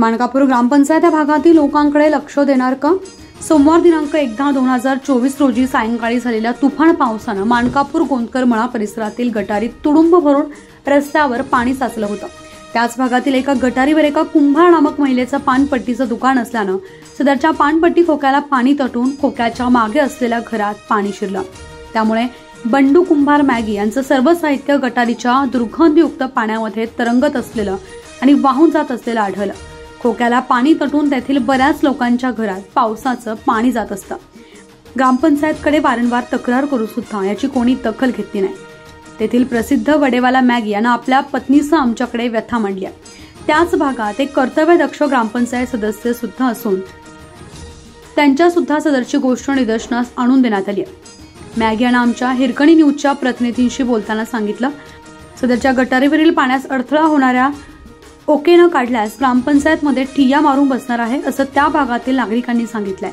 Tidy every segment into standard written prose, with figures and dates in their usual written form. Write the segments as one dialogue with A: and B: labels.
A: माणकापूर ग्रामपंचायत या भागातील लोकांकडे लक्ष देणार का? सोमवार दिनांक 1/10/2024 रोजी सायंकाळी झालेल्या तुफान पावसानं माणकापूर गोंदकरमळा परिसरातील गटारीत तुडुंब भरून रस्त्यावर पाणी साचलं होतं। त्याच भागातील एका गटारीवर एका कुंभार नामक महिलेचं पानपट्टीचं दुकान असल्यानं सदरच्या पानपट्टी खोक्याला पाणी तटून खोक्याच्या मागे असलेल्या घरात पाणी शिरलं। त्यामुळे बंडू कुंभार मॅगी यांचं सर्व साहित्य गटारीच्या दुर्गंधयुक्त पाण्यामध्ये तरंगत असलेलं आणि वाहून जात असलेलं आढळलं। खोक्याला पाणी तटून तेथील बऱ्याच लोकांच्या घरात पावसाचं पाणी जात असतं। ग्रामपंचायतकडे वारंवार तक्रार करून सुद्धा याची कोणी दखल घेतली नाही। तेथील प्रसिद्ध वडेवाला मॅगी यांना आपल्या पत्नीसह आमच्याकडे व्यथा मांडली आहे। त्याच भागात एक कर्तव्यदक्ष ग्रामपंचायत सदस्य सुद्धा असून त्यांच्या सुद्धा सदरची गोष्ट निदर्शनास आणून देण्यात आली आहे। मॅगी यांना आमच्या हिरकणी न्यूजच्या प्रतिनिधींशी बोलताना सांगितलं, सदरच्या गटारीवरील पाण्यास अडथळा होणाऱ्या ओके न काढल्यास ग्रामपंचायतमध्ये ठिय्या मारून बसणार आहे, असं त्या भागातील नागरिकांनी सांगितलंय।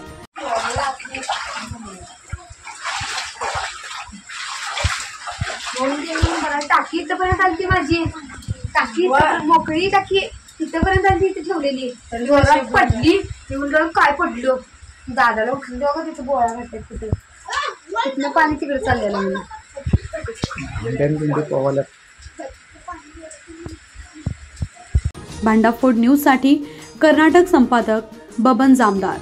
B: टाकी इथपर्यंत आली माझी टाकी मोकळी टाकी इथपर्यंत आली, इथे ठेवलेली जोरात पडली। म्हणलं काय पडलो, दादाला उठलं का तिथे बोळा घालतात, तिथनं पाणी तिकडे चाललेलं।
A: भांडाफोड न्यूज साठी कर्नाटक संपादक बबन जामदार।